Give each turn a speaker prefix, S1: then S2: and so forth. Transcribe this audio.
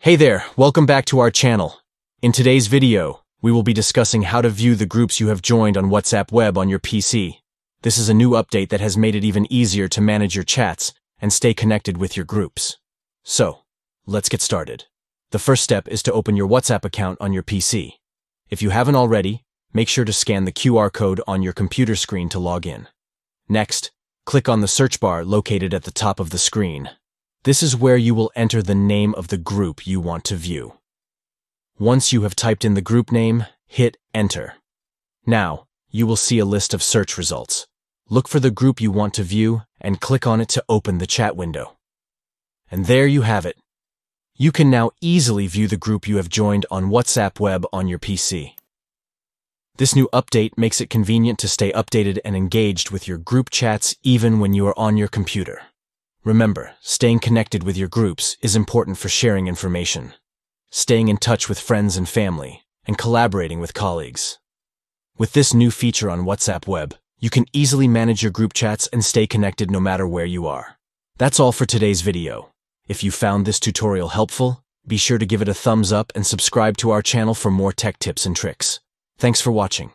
S1: Hey there, welcome back to our channel. In today's video, we will be discussing how to view the groups you have joined on WhatsApp Web on your PC. This is a new update that has made it even easier to manage your chats and stay connected with your groups. So, let's get started. The first step is to open your WhatsApp account on your PC. If you haven't already, make sure to scan the QR code on your computer screen to log in. Next, click on the search bar located at the top of the screen. This is where you will enter the name of the group you want to view. Once you have typed in the group name, hit Enter. Now, you will see a list of search results. Look for the group you want to view and click on it to open the chat window. And there you have it. You can now easily view the group you have joined on WhatsApp Web on your PC. This new update makes it convenient to stay updated and engaged with your group chats even when you are on your computer. Remember, staying connected with your groups is important for sharing information, staying in touch with friends and family, and collaborating with colleagues. With this new feature on WhatsApp Web, you can easily manage your group chats and stay connected no matter where you are. That's all for today's video. If you found this tutorial helpful, be sure to give it a thumbs up and subscribe to our channel for more tech tips and tricks. Thanks for watching.